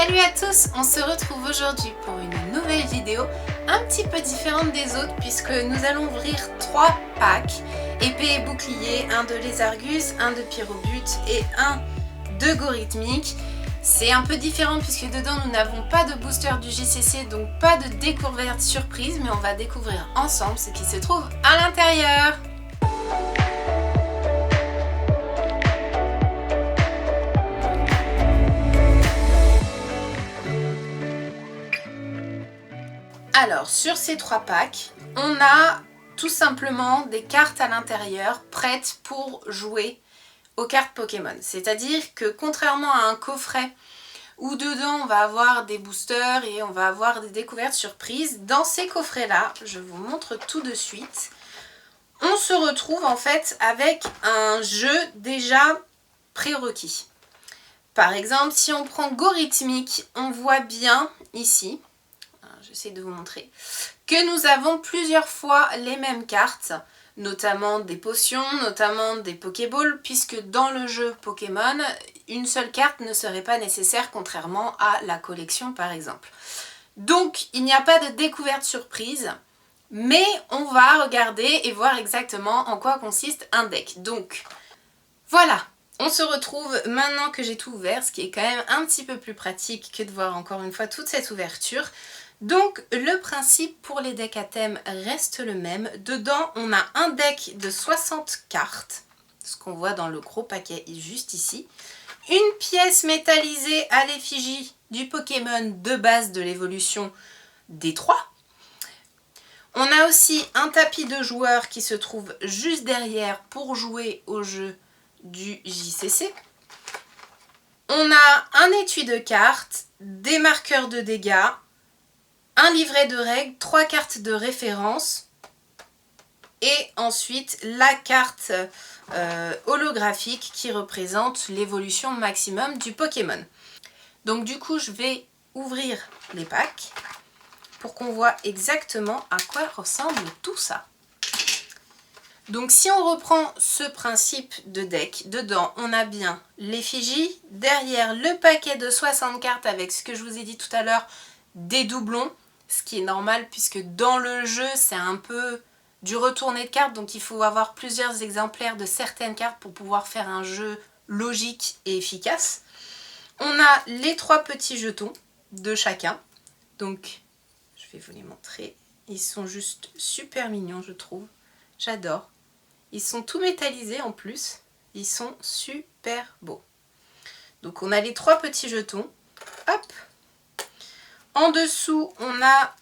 Salut à tous, on se retrouve aujourd'hui pour une nouvelle vidéo un petit peu différente des autres puisque nous allons ouvrir 3 packs, épée et bouclier, un de Lézargus, un de Pyrobut et un de Gorithmique. C'est un peu différent puisque dedans nous n'avons pas de booster du JCC, donc pas de découverte surprise, mais on va découvrir ensemble ce qui se trouve à l'intérieur. Alors, sur ces 3 packs, on a tout simplement des cartes à l'intérieur prêtes pour jouer aux cartes Pokémon. C'est-à-dire que contrairement à un coffret où dedans on va avoir des boosters et on va avoir des découvertes surprises, dans ces coffrets-là, je vous montre tout de suite, on se retrouve en fait avec un jeu déjà prérequis. Par exemple, si on prend Gorithmique, on voit bien ici, j'essaie de vous montrer, que nous avons plusieurs fois les mêmes cartes, notamment des potions, notamment des Pokéballs, puisque dans le jeu Pokémon, une seule carte ne serait pas nécessaire, contrairement à la collection par exemple. Donc il n'y a pas de découverte surprise, mais on va regarder et voir exactement en quoi consiste un deck. Donc voilà, on se retrouve maintenant que j'ai tout ouvert, ce qui est quand même un petit peu plus pratique que de voir encore une fois toute cette ouverture. Donc le principe pour les decks à thème reste le même. Dedans on a un deck de 60 cartes, ce qu'on voit dans le gros paquet juste ici. Une pièce métallisée à l'effigie du Pokémon de base de l'évolution des 3. On a aussi un tapis de joueurs qui se trouve juste derrière pour jouer au jeu du JCC. On a un étui de cartes, des marqueurs de dégâts, un livret de règles, 3 cartes de référence et ensuite la carte holographique qui représente l'évolution maximum du Pokémon. Donc du coup je vais ouvrir les packs pour qu'on voit exactement à quoi ressemble tout ça. Donc si on reprend ce principe de deck, dedans on a bien l'effigie, derrière le paquet de 60 cartes avec ce que je vous ai dit tout à l'heure, des doublons. Ce qui est normal puisque dans le jeu c'est un peu du retourné de cartes, donc il faut avoir plusieurs exemplaires de certaines cartes pour pouvoir faire un jeu logique et efficace. On a les 3 petits jetons de chacun, donc je vais vous les montrer. Ils sont juste super mignons je trouve, j'adore. Ils sont tout métallisés en plus, ils sont super beaux. Donc on a les 3 petits jetons, hop. En dessous, on a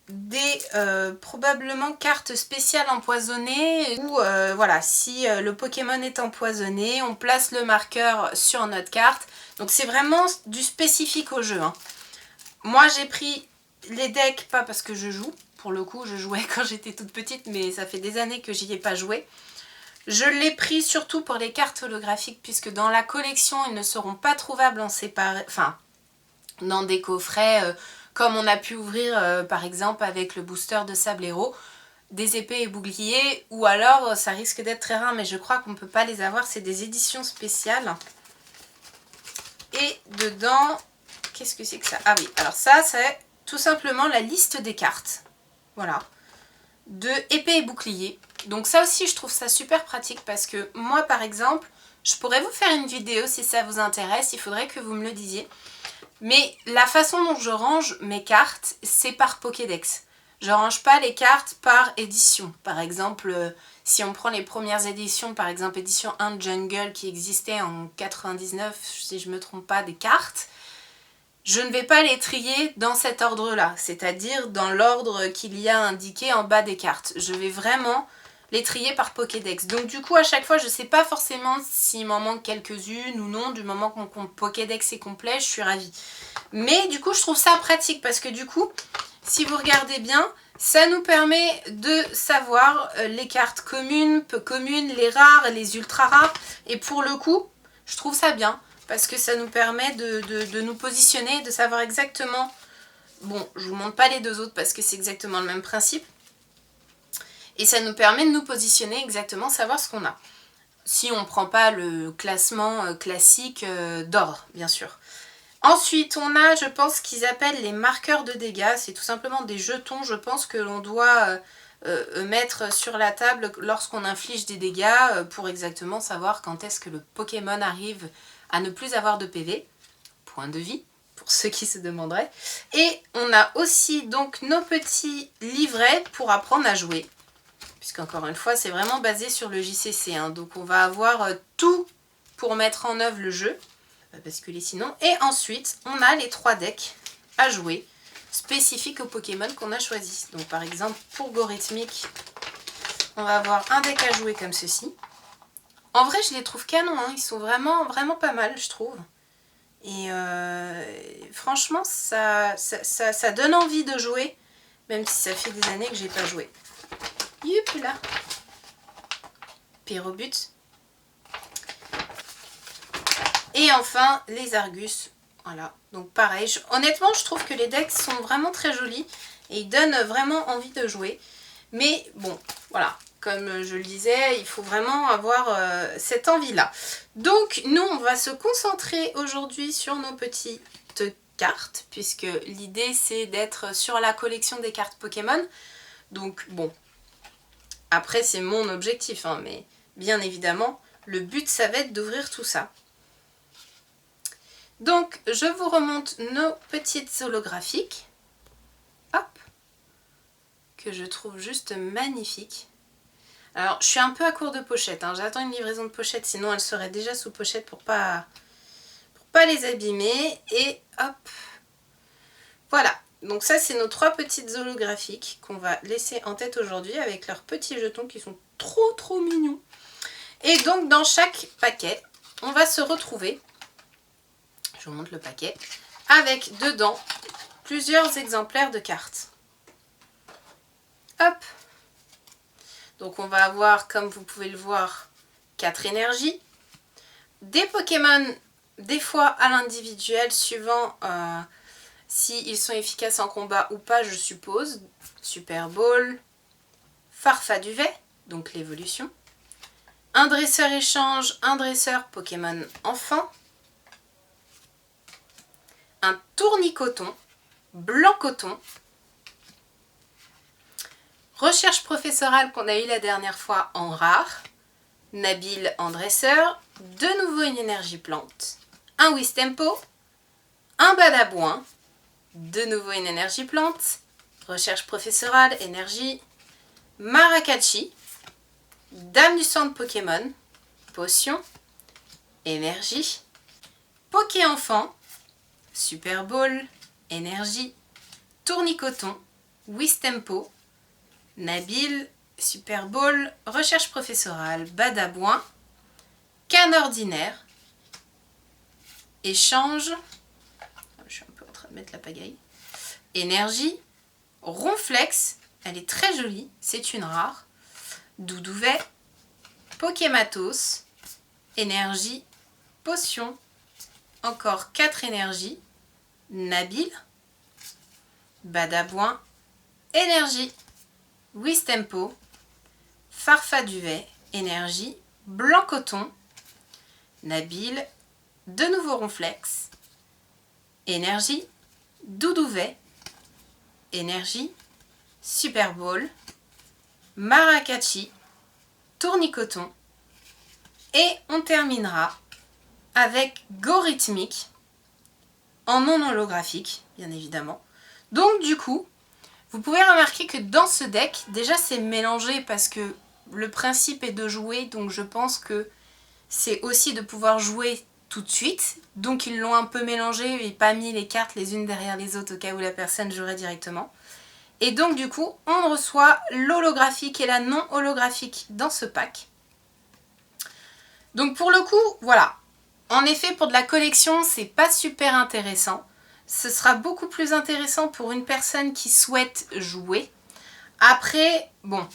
des probablement cartes spéciales empoisonnées où voilà, si le Pokémon est empoisonné, on place le marqueur sur notre carte. Donc c'est vraiment du spécifique au jeu, hein. Moi j'ai pris les decks pas parce que je joue, pour le coup je jouais quand j'étais toute petite mais ça fait des années que j'y ai pas joué. Je l'ai pris surtout pour les cartes holographiques puisque dans la collection ils ne seront pas trouvables en séparé, enfin dans des coffrets comme on a pu ouvrir par exemple avec le booster de Sablero, des épées et boucliers, ou alors ça risque d'être très rare mais je crois qu'on ne peut pas les avoir, c'est des éditions spéciales. Et dedans, qu'est-ce que c'est que ça? Ah oui, alors ça c'est tout simplement la liste des cartes, voilà, de épée et bouclier. Donc ça aussi je trouve ça super pratique parce que moi par exemple, je pourrais vous faire une vidéo si ça vous intéresse, il faudrait que vous me le disiez. Mais la façon dont je range mes cartes, c'est par Pokédex. Je range pas les cartes par édition. Par exemple, si on prend les premières éditions, par exemple édition 1 Jungle qui existait en 99, si je ne me trompe pas, des cartes, je ne vais pas les trier dans cet ordre-là, c'est-à-dire dans l'ordre qu'il y a indiqué en bas des cartes. Je vais vraiment les trier par Pokédex. Donc du coup à chaque fois je ne sais pas forcément s'il m'en manque quelques-unes ou non. Du moment que mon Pokédex est complet, je suis ravie. Mais du coup je trouve ça pratique parce que du coup si vous regardez bien, ça nous permet de savoir les cartes communes, peu communes, les rares, les ultra rares. Et pour le coup je trouve ça bien parce que ça nous permet de nous positionner, de savoir exactement... Bon, je ne vous montre pas les 2 autres parce que c'est exactement le même principe. Et ça nous permet de nous positionner exactement, savoir ce qu'on a. Si on ne prend pas le classement classique d'ordre, bien sûr. Ensuite, on a, je pense, ce qu'ils appellent les marqueurs de dégâts. C'est tout simplement des jetons, je pense, que l'on doit mettre sur la table lorsqu'on inflige des dégâts pour exactement savoir quand est-ce que le Pokémon arrive à ne plus avoir de PV. Point de vie, pour ceux qui se demanderaient. Et on a aussi donc nos petits livrets pour apprendre à jouer. Puisqu'encore une fois, c'est vraiment basé sur le JCC. Hein. Donc on va avoir tout pour mettre en œuvre le jeu. Pas basculer sinon. Et ensuite, on a les 3 decks à jouer, spécifiques au Pokémon qu'on a choisi. Donc par exemple, pour Gorithmic, on va avoir un deck à jouer comme ceci. En vrai, je les trouve canons, hein. Ils sont vraiment, vraiment pas mal, je trouve. Et franchement, ça donne envie de jouer, même si ça fait des années que j'ai pas joué. Youp là. Pyrobut. Et enfin, les Argus. Voilà, donc pareil. Honnêtement, je trouve que les decks sont vraiment très jolis et ils donnent vraiment envie de jouer. Mais bon, voilà, comme je le disais, il faut vraiment avoir cette envie-là. Donc, nous, on va se concentrer aujourd'hui sur nos petites cartes, puisque l'idée, c'est d'être sur la collection des cartes Pokémon. Donc, bon, après, c'est mon objectif, hein, mais bien évidemment, le but, ça va être d'ouvrir tout ça. Donc, je vous remonte nos petites holographiques. Hop. Que je trouve juste magnifiques. Alors, je suis un peu à court de pochette. Hein. J'attends une livraison de pochette, sinon elle serait déjà sous pochette pour pas les abîmer. Et hop. Voilà. Donc ça, c'est nos 3 petites holographiques qu'on va laisser en tête aujourd'hui avec leurs petits jetons qui sont trop mignons. Et donc, dans chaque paquet, on va se retrouver... Je vous montre le paquet. Avec dedans plusieurs exemplaires de cartes. Hop. Donc on va avoir, comme vous pouvez le voir, 4 énergies. Des Pokémon, des fois à l'individuel, suivant s'ils sont efficaces en combat ou pas, je suppose. Super Ball. Farfaduvet, donc l'évolution. Un dresseur échange, un dresseur Pokémon enfant. Un tournicoton, blanc coton, recherche professorale qu'on a eu la dernière fois en rare, Nabil en dresseur, de nouveau une énergie plante, un Wistempo, un Badabouin, de nouveau une énergie plante, recherche professorale, énergie, Maracatchi, Dame du centre Pokémon, potion, énergie, Poké enfant, Super Ball, énergie, tournicoton, Wistempo, Nabil, Super Ball, recherche professorale, Badabouin, canne ordinaire, échange, je suis un peu en train de mettre la pagaille, énergie, ronflex, elle est très jolie, c'est une rare, Doudouvet, Pokématos, énergie, potion, encore 4 énergies, Nabil, Badabouin, énergie, Wistempo, Farfaduvet, énergie, blanc coton, Nabil, de nouveau ronflex, énergie, Doudouvet, énergie, Super Ball, Maracatchi, tournicoton, et on terminera avec Gorithmic, en non holographique, bien évidemment. Donc du coup, vous pouvez remarquer que dans ce deck, déjà c'est mélangé parce que le principe est de jouer, donc je pense que c'est aussi de pouvoir jouer tout de suite. Donc ils l'ont un peu mélangé et pas mis les cartes les unes derrière les autres au cas où la personne jouerait directement. Et donc du coup, on reçoit l'holographique et la non holographique dans ce pack. Donc pour le coup, voilà. En effet, pour de la collection, c'est pas super intéressant. Ce sera beaucoup plus intéressant pour une personne qui souhaite jouer. Après, bon,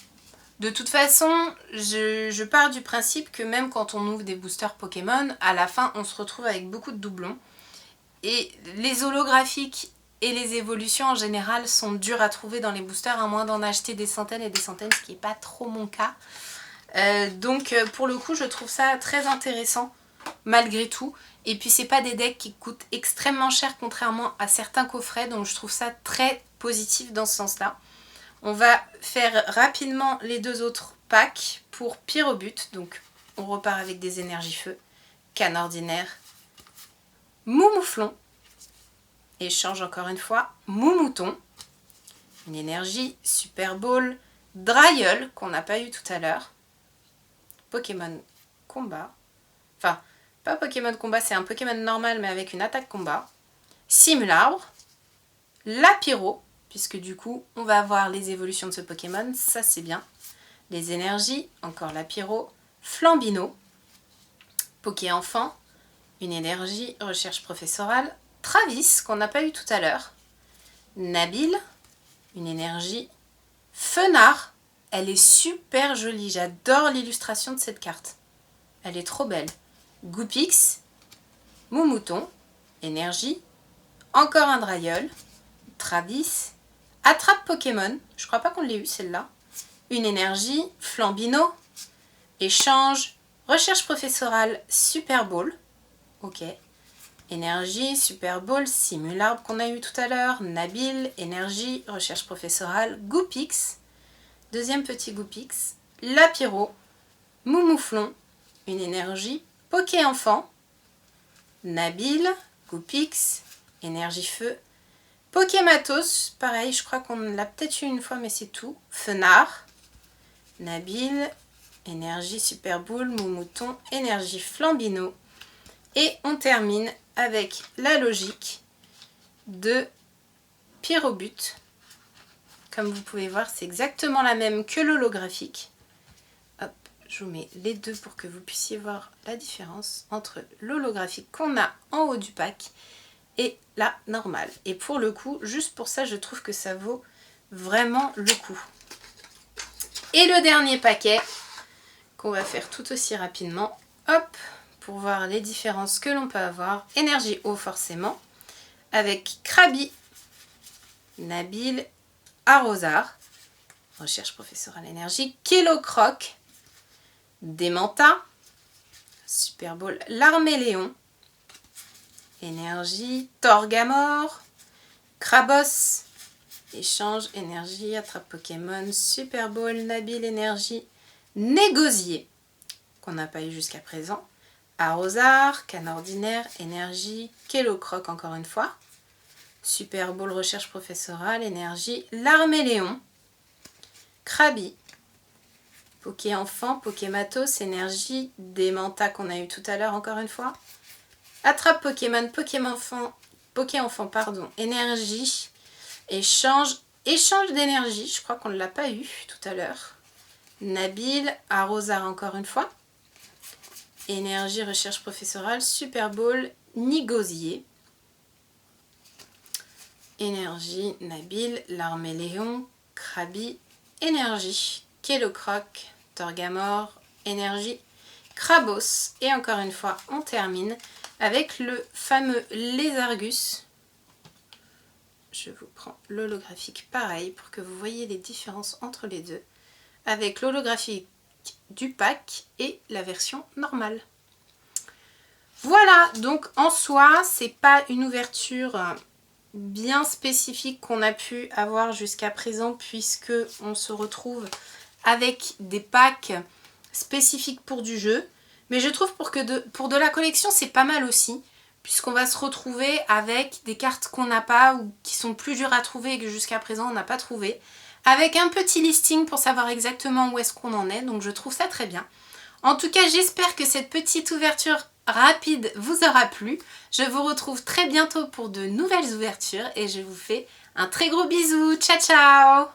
de toute façon, je pars du principe que même quand on ouvre des boosters Pokémon, à la fin, on se retrouve avec beaucoup de doublons. Et les holographiques et les évolutions en général sont dures à trouver dans les boosters, à moins d'en acheter des centaines et des centaines, ce qui n'est pas trop mon cas. Donc pour le coup, je trouve ça très intéressant malgré tout. Et puis c'est pas des decks qui coûtent extrêmement cher contrairement à certains coffrets, donc je trouve ça très positif dans ce sens-là. On va faire rapidement les 2 autres packs pour Pyrobut. Donc on repart avec des énergies feu, Canne ordinaire, Moumouflon, échange encore une fois, Moumouton, une énergie, Super Ball, Draiol qu'on n'a pas eu tout à l'heure, Pokémon combat, enfin pas Pokémon combat, c'est un Pokémon normal mais avec une attaque combat, Simularbre, Lapiro, puisque du coup on va avoir les évolutions de ce Pokémon, ça c'est bien, les énergies, encore Lapiro, Flambino, Poké Enfant, une énergie, recherche professorale, Travis qu'on n'a pas eu tout à l'heure, Nabil, une énergie, Fenard, elle est super jolie, j'adore l'illustration de cette carte, elle est trop belle, Goupix, Moumouton, énergie, encore un Draiol, Travis, Attrape Pokémon, je crois pas qu'on l'ait eu celle-là, une énergie, Flambino, échange, recherche professorale, Super Ball, ok, énergie, Super Ball, Simularbre qu'on a eu tout à l'heure, Nabil, énergie, recherche professorale, Goupix, deuxième petit Goupix, Lapiro, Moumouflon, une énergie, Poké Enfant, Nabil, Goupix, énergie feu, Pokématos, pareil, je crois qu'on l'a peut-être eu une fois, mais c'est tout. Fenard, Nabil, énergie Super Ball, Moumouton, énergie Flambino. Et on termine avec la logique de Pyrobut. Comme vous pouvez voir, c'est exactement la même que l'holographique. Hop, je vous mets les deux pour que vous puissiez voir la différence entre l'holographique qu'on a en haut du pack et la normale. Et pour le coup, juste pour ça, je trouve que ça vaut vraiment le coup. Et le dernier paquet, qu'on va faire tout aussi rapidement, hop, pour voir les différences que l'on peut avoir. Énergie eau forcément, avec Krabi, Nabil, Arrosard, recherche professorale énergie, Kellocroc, Démenta, Super Ball, l'Arméléon, énergie, Torgamore, Krabos, échange, énergie, attrape Pokémon, Super Ball, Nabil, énergie, Négosier, qu'on n'a pas eu jusqu'à présent, Arrosard, Canne ordinaire, énergie, Kellocroc encore une fois, Super Ball, recherche professorale, énergie, l'Arméléon, Krabi, Poké Enfant, Pokématos, énergie, Démenta qu'on a eu tout à l'heure encore une fois, Attrape Pokémon, Poké Enfant, pardon, énergie, échange d'énergie, je crois qu'on ne l'a pas eu tout à l'heure. Nabil, Arrosard encore une fois. Énergie, recherche professorale, Super Ball, Négosier. Énergie, Nabil, l'Arméléon, Krabi, énergie, Kellocroc, Torgamore, énergie, Krabos. Et encore une fois, on termine avec le fameux Lézargus. Je vous prends l'holographique pareil pour que vous voyez les différences entre les deux. Avec l'holographique du pack et la version normale. Voilà, donc en soi, c'est pas une ouverture bien spécifique qu'on a pu avoir jusqu'à présent puisque on se retrouve avec des packs spécifiques pour du jeu. Mais je trouve pour de la collection, c'est pas mal aussi, puisqu'on va se retrouver avec des cartes qu'on n'a pas ou qui sont plus dures à trouver et que jusqu'à présent on n'a pas trouvé. Avec un petit listing pour savoir exactement où est-ce qu'on en est, donc je trouve ça très bien. En tout cas, j'espère que cette petite ouverture rapide vous aura plu. Je vous retrouve très bientôt pour de nouvelles ouvertures et je vous fais un très gros bisou. Ciao ciao!